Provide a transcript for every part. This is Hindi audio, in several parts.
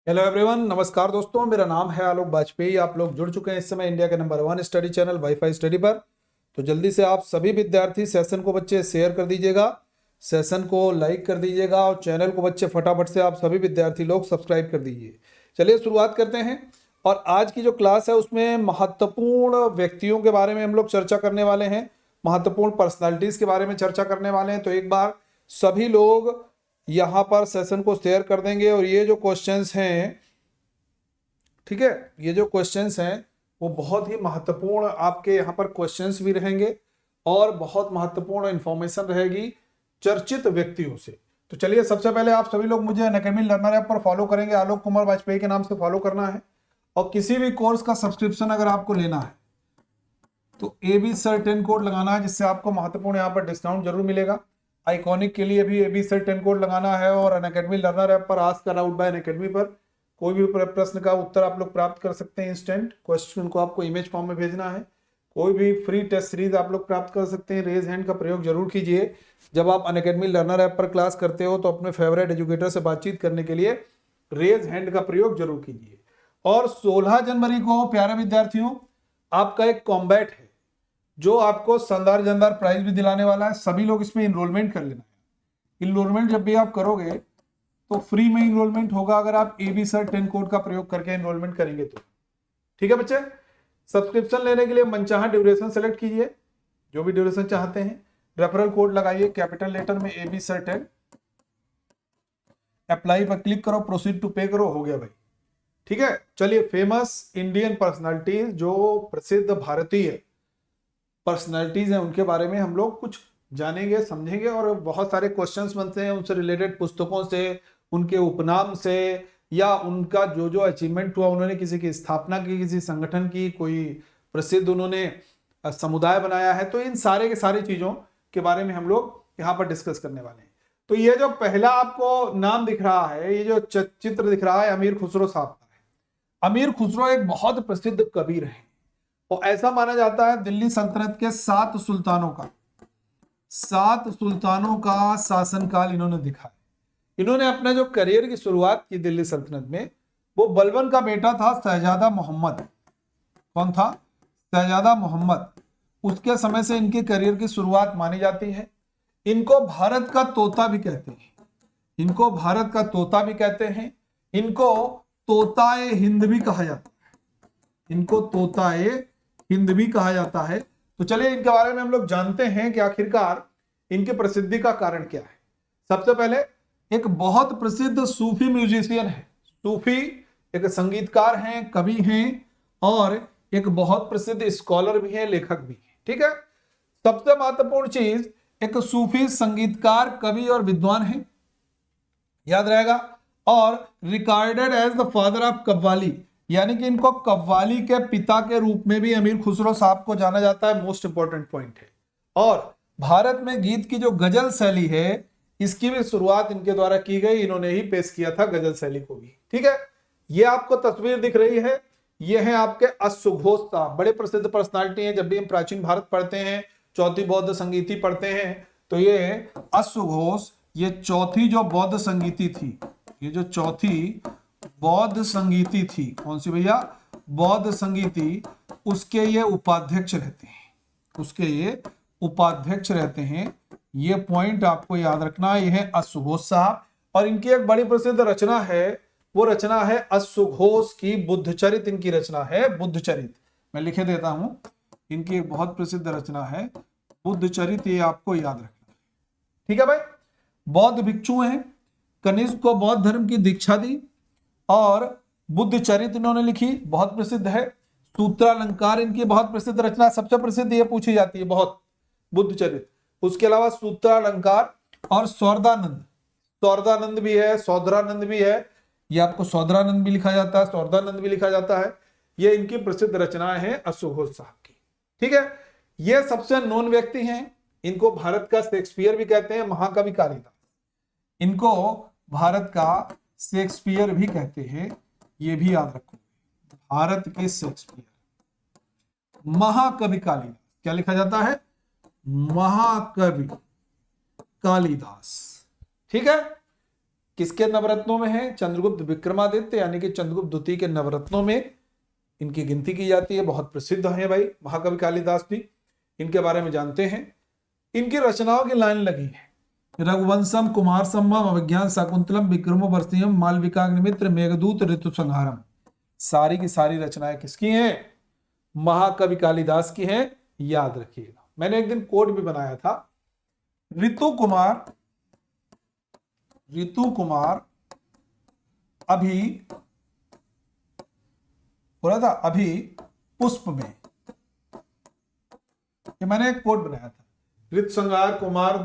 हेलो एवरीवन, नमस्कार दोस्तों। मेरा नाम है आलोक वाजपेयी। आप लोग जुड़ चुके हैं इस समय इंडिया के number 1 study channel wifi study पर। तो जल्दी से आप सभी विद्यार्थी सेशन को बच्चे शेयर कर दीजिएगा, सेशन को लाइक कर दीजिएगा और चैनल को बच्चे फटाफट से आप सभी विद्यार्थी लोग सब्सक्राइब कर दीजिए। चलिए शुरुआत करते हैं। और आज की जो क्लास है उसमें महत्वपूर्ण व्यक्तियों के बारे में हम लोग चर्चा करने वाले हैं, महत्वपूर्ण पर्सनालिटीज के बारे में चर्चा करने वाले हैं। तो एक बार सभी लोग यहाँ पर सेशन को शेयर कर देंगे। और ये जो क्वेश्चंस हैं, ठीक है, ये जो क्वेश्चंस हैं वो बहुत ही महत्वपूर्ण आपके यहाँ पर क्वेश्चंस भी रहेंगे और बहुत महत्वपूर्ण इंफॉर्मेशन रहेगी चर्चित व्यक्तियों से। तो चलिए सबसे पहले आप सभी लोग मुझे अनअकैडमी लर्नर ऐप पर फॉलो करेंगे, आलोक कुमार वाजपेयी के नाम से फॉलो करना है। और किसी भी कोर्स का सब्सक्रिप्शन अगर आपको लेना है तो AB सर 10 कोड लगाना है, जिससे आपको महत्वपूर्ण यहाँ पर डिस्काउंट जरूर मिलेगा। आइकॉनिक के लिए भी AB सर 10 कोड लगाना है। और अनअकैडमी लर्नर ऐप पर आस्क अबाउट बाय अनअकैडमी पर कोई भी प्रश्न का उत्तर आप लोग प्राप्त कर सकते हैं। इंस्टेंट क्वेश्चन को आपको इमेज फॉर्म में भेजना है। कोई भी फ्री टेस्ट सीरीज आप लोग प्राप्त कर सकते हैं। रेज हैंड का प्रयोग जरूर कीजिए। जब आप अनअकैडमी लर्नर ऐप पर क्लास करते हो तो अपने फेवरेट एजुकेटर से बातचीत करने के लिए रेज हैंड का प्रयोग जरूर कीजिए। और 16 जनवरी को प्यारे विद्यार्थियों आपका एक कॉम्बैट है जो आपको शानदार जानदार प्राइज भी दिलाने वाला है। सभी लोग इसमें इनरोलमेंट कर लेना है। इनरोलमेंट जब भी आप करोगे तो फ्री में इनरोलमेंट होगा अगर आप AB सर 10 कोड का प्रयोग करके इनरोलमेंट करेंगे तो। ठीक है बच्चे, सब्सक्रिप्शन लेने के लिए मनचाहा ड्यूरेशन सेलेक्ट कीजिए, जो भी ड्यूरेशन चाहते हैं। रेफरल कोड लगाइए कैपिटल लेटर में AB सर 10। अप्लाई पर क्लिक करो, प्रोसीड टू पे करो, हो गया भाई। ठीक है, चलिए फेमस इंडियन पर्सनालिटीज, जो प्रसिद्ध भारतीय पर्सनालिटीज हैं उनके बारे में हम लोग कुछ जानेंगे समझेंगे। और बहुत सारे क्वेश्चंस बनते हैं उनसे रिलेटेड, पुस्तकों से, उनके उपनाम से, या उनका जो जो अचीवमेंट हुआ, उन्होंने किसी की स्थापना की, किसी संगठन की, कोई प्रसिद्ध उन्होंने समुदाय बनाया है। तो इन सारे के सारी चीजों के बारे में हम लोग यहाँ पर डिस्कस करने वाले हैं। तो ये जो पहला आपको नाम दिख रहा है, ये जो चित्र दिख रहा है, अमीर खुसरो साहब का है। अमीर खुसरो एक बहुत प्रसिद्ध कवि रहे और ऐसा माना जाता है दिल्ली सल्तनत के 7 सुल्तानों का शासनकाल इन्होंने दिखाया। इन्होंने अपना जो करियर की शुरुआत की दिल्ली सल्तनत में, वो बलबन का बेटा था शहजादा मोहम्मद। कौन था? शहजादा मोहम्मद। उसके समय से इनके करियर की शुरुआत मानी जाती है। इनको भारत का तोता भी कहते हैं। इनको भारत का तोता भी कहते हैं। इनको तोताए हिंद भी कहा जाता है। इनको तोताए हिंद भी कहा जाता है। तो चलिए इनके बारे में हम लोग जानते हैं कि आखिरकार इनकी प्रसिद्धि का कारण क्या है। सबसे पहले एक बहुत प्रसिद्ध सूफी म्यूजिशियन है। सूफी एक संगीतकार हैं, कवि हैं और एक बहुत प्रसिद्ध स्कॉलर भी हैं, लेखक भी हैं। ठीक है, सबसे महत्वपूर्ण चीज, एक सूफी संगीतकार, कवि और विद्वान है, याद रहेगा। और recorded as the father of qawwali, यानी कि इनको कव्वाली के पिता के रूप में भी अमीर खुसरो साहब को जाना जाता है। मोस्ट इंपॉर्टेंट पॉइंट है। और भारत में गीत की जो गजल शैली है, इसकी भी शुरुआत इनके द्वारा की गई। इन्होंने ही पेश किया था गजल शैली को भी। ठीक है, ये आपको तस्वीर दिख रही है, ये है आपके अश्वघोष साहब, बड़े प्रसिद्ध पर्सनालिटी हैं। जब भी हम प्राचीन भारत पढ़ते हैं, चौथी बौद्ध संगीति पढ़ते हैं, तो ये अश्वघोष, ये चौथी जो बौद्ध संगीति थी, ये जो चौथी बौद्ध संगीति थी, कौन सी भैया? बौद्ध संगीति, उसके ये उपाध्यक्ष रहते हैं। उसके ये उपाध्यक्ष रहते हैं। ये पॉइंट आपको याद रखना। ये है अश्वघोष साहब। और इनकी एक बड़ी प्रसिद्ध रचना है, वो रचना है अश्वघोष की बुद्धचरित। इनकी रचना है बुद्धचरित, मैं लिखे देता हूं। इनकी एक बहुत प्रसिद्ध रचना है बुद्धचरित, ये आपको याद रखना है। ठीक है भाई। बौद्ध भिक्षु हैं, कनिष्क को बौद्ध धर्म की दीक्षा दी और बुद्धचरित इन्होंने लिखी, बहुत प्रसिद्ध है। सूत्रालंकार इनकी बहुत प्रसिद्ध रचना, सबसे प्रसिद्ध ये पूछी जाती है बहुत, बुद्धचरित। उसके अलावा सूत्रालंकार और सौर्दानंद, सौर्दानंद भी है, सौदरानंद भी है। ये आपको सौदरानंद भी लिखा जाता है, सौर्दानंद भी लिखा जाता है। ये इनकी प्रसिद्ध रचनाएं हैं अश्वघोष साहब की। ठीक है, ये सबसे नोन व्यक्ति हैं। इनको भारत का शेक्सपियर भी कहते हैं, महाकवि कालिदास। इनको भारत का शेक्सपियर भी कहते हैं, ये भी याद रखो। भारत के शेक्सपियर, महाकवि कालिदास। क्या लिखा जाता है? महाकवि कालिदास। ठीक है, किसके नवरत्नों में है? चंद्रगुप्त विक्रमादित्य यानी कि चंद्रगुप्त द्वितीय के नवरत्नों में इनकी गिनती की जाती है। बहुत प्रसिद्ध है भाई महाकवि कालिदास जी, इनके बारे में जानते हैं। इनकी रचनाओं की लाइन लगी है, रघुवंशम, कुमार संभव, अभिज्ञान शाकुंतलम, विक्रमो वर्षीयम, मालविकाग्निमित्र, मेघदूत, ऋतु संहारम। सारी की सारी रचनाएं किसकी हैं? महाकवि कालिदास की हैं, याद रखिएगा। मैंने एक दिन कोड भी बनाया था, ऋतु कुमार अभी बोला था, अभी पुष्प में, ये मैंने एक कोड बनाया था, ऋतु संहार, कुमार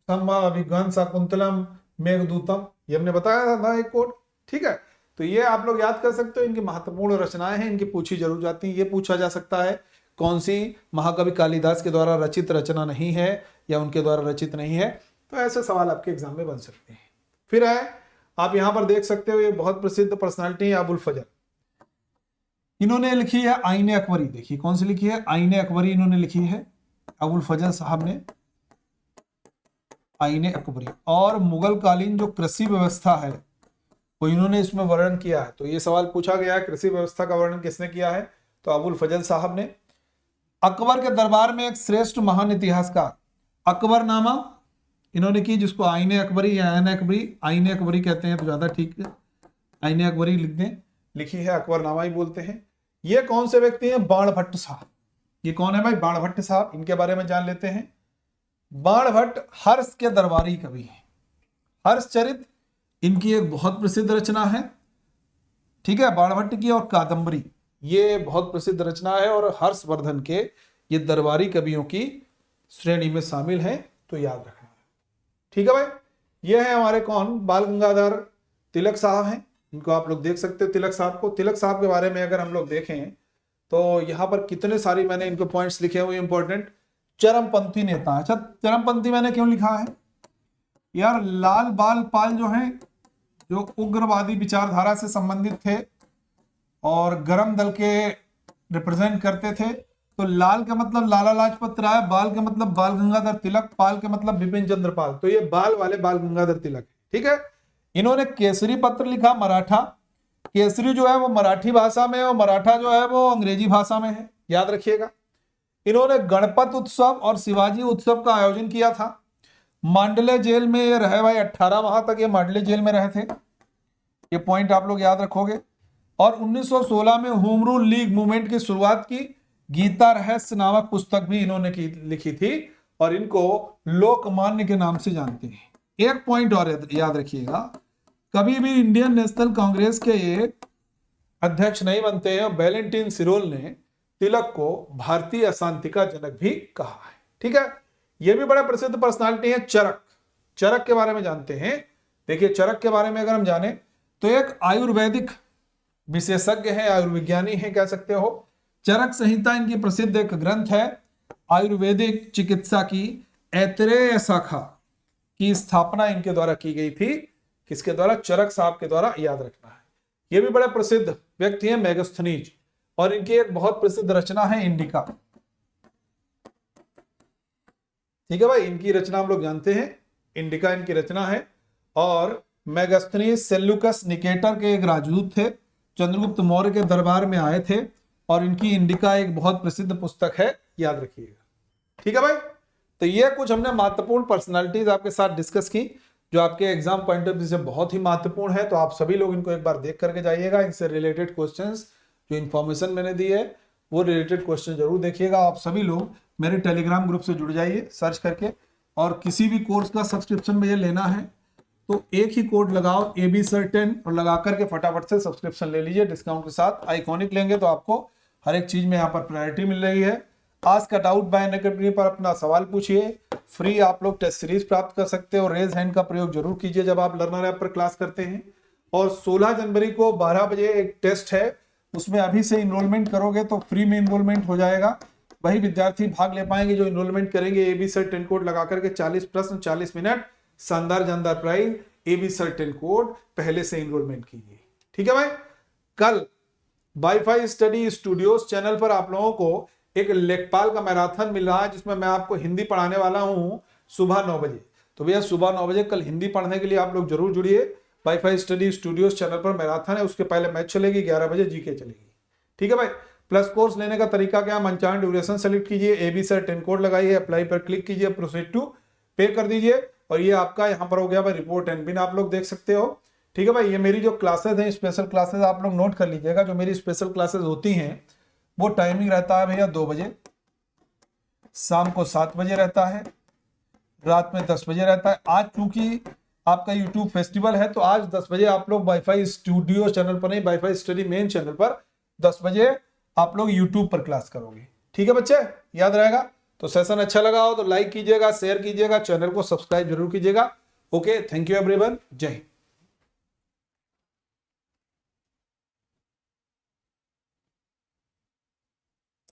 संभव, अभिज्ञान शाकुंतलम, मेघदूतम, ये हमने बताया था एक कोड। ठीक है, तो ये आप लोग याद कर सकते हो। इनकी महत्वपूर्ण रचनाएं हैं, इनकी पूछी जरूर जाती है। ये पूछा जा सकता है कौन सी महाकवि कालिदास के द्वारा रचित रचना नहीं है या उनके द्वारा रचित नहीं है, तो ऐसे सवाल आपके एग्जाम में बन सकते हैं। फिर है, आप यहां पर देख सकते हो, ये बहुत प्रसिद्ध पर्सनालिटी है अबुल फजल। इन्होंने लिखी है आईने अकबरी। देखिए कौन सी लिखी है? आईने अकबरी इन्होंने लिखी है, अबुल फजल साहब ने आईने अकबरी। और मुगल कालीन जो कृषि व्यवस्था है वो इन्होंने इसमें वर्णन किया है। तो ये सवाल पूछा गया है, कृषि व्यवस्था का वर्णन किसने किया है? तो अबुल फजल साहब ने। अकबर के दरबार में एक श्रेष्ठ महान इतिहासकार अकबरनामा इन्होंने की, जिसको आईने अकबरी या आईने अकबरी कहते हैं तो ज्यादा ठीक है, आईने अकबरी लिख दें, लिखी है, अकबरनामा ही बोलते हैं। ये कौन से व्यक्ति हैं? बाणभट्ट साहब। ये कौन है भाई? बाणभट्ट साहब। इनके बारे में जान लेते हैं। बाणभट्ट हर्ष के दरबारी कवि हैं। हर्षचरित इनकी एक बहुत प्रसिद्ध रचना है। ठीक है, बाणभट्ट की। और कादंबरी ये बहुत प्रसिद्ध रचना है और हर्षवर्धन के ये दरबारी कवियों की श्रेणी में शामिल है, तो याद रखना है। ठीक है भाई, ये है हमारे कौन? बाल गंगाधर तिलक साहब हैं। इनको आप लोग देख सकते हो, तिलक साहब को। तिलक साहब के बारे में अगर हम लोग देखें तो यहाँ पर कितने सारी मैंने इनको पॉइंट्स लिखे हुए इंपॉर्टेंट। चरमपंथी नेता। अच्छा, चरमपंथी मैंने क्यों लिखा है यार? लाल बाल पाल जो हैं, जो उग्रवादी विचारधारा से संबंधित थे और गरम दल के रिप्रेजेंट करते थे। तो लाल का मतलब लाला लाजपत राय, बाल का मतलब बाल गंगाधर तिलक, पाल का मतलब बिपिन चंद्र पाल। तो ये बाल वाले बाल गंगाधर तिलक। ठीक है, इन्होंने केसरी पत्र लिखा, मराठा। केसरी जो है वो मराठी भाषा में और मराठा जो है वो अंग्रेजी भाषा में है, याद रखिएगा। इन्होंने गणपत उत्सव और शिवाजी उत्सव का आयोजन किया था। मांडले जेल में ये रहे भाई, 18 माह तक ये मांडले जेल में रहे थे। ये पॉइंट आप लोग याद रखोगे। और 1916 में होम रूल लीग मूवमेंट की शुरुआत की। गीता रहस्य नामक पुस्तक भी इन्होंने लिखी थी और इनको लोकमान्य के नाम से जानते हैं। एक पॉइंट और याद रखिएगा, कभी भी इंडियन नेशनल कांग्रेस के ये अध्यक्ष नहीं बनते हैं। वैलेंटाइन सिरोल ने तिलक को भारतीय अशांति का जनक भी कहा है। ठीक है, ये भी बड़ा प्रसिद्ध पर्सनालिटी है। चरक, चरक के बारे में जानते हैं। देखिए, चरक के बारे में अगर हम जाने तो एक आयुर्वेदिक विशेषज्ञ है, आयुर्विज्ञानी है कह सकते हो। चरक संहिता इनकी प्रसिद्ध एक ग्रंथ है। आयुर्वेदिक चिकित्सा की ऐतरेय शाखा की स्थापना इनके द्वारा की गई थी। किसके द्वारा? चरक साहब के द्वारा, याद रखना है। ये भी बड़े प्रसिद्ध व्यक्ति हैं, मेगास्थनीज। और इनकी एक बहुत प्रसिद्ध रचना है इंडिका। ठीक है भाई, इनकी रचना हम लोग जानते हैं, इंडिका इनकी रचना है। और मेगास्थनीज सेल्यूकस निकेटर के एक राजदूत थे, चंद्रगुप्त मौर्य के दरबार में आए थे और इनकी इंडिका एक बहुत प्रसिद्ध पुस्तक है, याद रखिएगा। ठीक है भाई, तो ये कुछ हमने महत्वपूर्ण पर्सनालिटीज आपके साथ डिस्कस की जो आपके एग्जाम पॉइंट ऑफ व्यू से बहुत ही महत्वपूर्ण है। तो आप सभी लोग इनको एक बार देख करके जाइएगा। इनसे रिलेटेड क्वेश्चंस जो इन्फॉर्मेशन मैंने दी है वो रिलेटेड क्वेश्चन जरूर देखिएगा। आप सभी लोग मेरे टेलीग्राम ग्रुप से जुड़ जाइए सर्च करके। और किसी भी कोर्स का सब्सक्रिप्शन मुझे लेना है तो एक ही कोड लगाओ AB Sir 10 और लगा करके फटाफट से सब्सक्रिप्शन ले लीजिए डिस्काउंट के साथ। आइकॉनिक लेंगे तो आपको हर एक चीज में यहाँ पर प्रायोरिटी मिल रही है। आज का डाउट बाय अनअकैडमी पर अपना सवाल पूछिए। फ्री आप लोग टेस्ट सीरीज प्राप्त कर सकते हो। रेज हैंड का प्रयोग जरूर कीजिए जब आप लर्नर ऐप पर क्लास करते हैं। और 16 जनवरी को 12 बजे एक टेस्ट है, उसमें अभी से इनरोलमेंट करोगे तो फ्री में इनरोलमेंट हो जाएगा। वही विद्यार्थी भाग ले पाएंगे जो इनरोलमेंट करेंगे। AB Sir 10 कोड लगा करके 40 प्रश्न 40 मिनट, शानदार जानदार प्राइज। AB Sir 10 कोड पहले से इनरोलमेंट कीजिए। ठीक है भाई, कल वाईफाई स्टडी स्टूडियोज चैनल पर आप लोगों को एक लेखपाल का मैराथन मिल रहा है जिसमें मैं आपको हिंदी पढ़ाने वाला हूं सुबह 9 बजे। तो भैया सुबह 9 बजे कल हिंदी पढ़ने के लिए आप लोग जरूर जुड़िए। वाईफाई स्टडी स्टूडियोज चैनल पर मैराथन है, उसके पहले मैच चलेगी, 11 बजे जीके चलेगी। ठीक है भाई। प्लस कोर्स लेने का तरीका क्या, मंचान ड्यूरेशन सेलेक्ट कीजिए, एबी सर 10 कोड लगाइए, अप्लाई पर क्लिक कीजिए, प्रोसीड टू पे कर दीजिए, और ये आपका यहाँ पर हो गया भाई रिपोर्ट एंड बिन, आप लोग देख सकते हो। ठीक है भाई। ये मेरी जो क्लासेस हैं स्पेशल क्लासेस, आप लोग नोट कर लीजिएगा, जो मेरी स्पेशल क्लासेस होती हैं वो टाइमिंग रहता है भैया 2 बजे, शाम को 7 बजे रहता है, रात में 10 बजे रहता है। आज चूंकि आपका यूट्यूब फेस्टिवल है तो आज 10 बजे आप लोग वाईफाई स्टूडियो चैनल पर नहीं, वाईफाई स्टडी मेन चैनल पर 10 बजे आप लोग यूट्यूब पर क्लास करोगे। ठीक है बच्चे, याद रहेगा। तो सेशन अच्छा लगा हो तो लाइक कीजिएगा, शेयर कीजिएगा, चैनल को सब्सक्राइब जरूर कीजिएगा। ओके, थैंक यू एवरीवन, जय हिंद।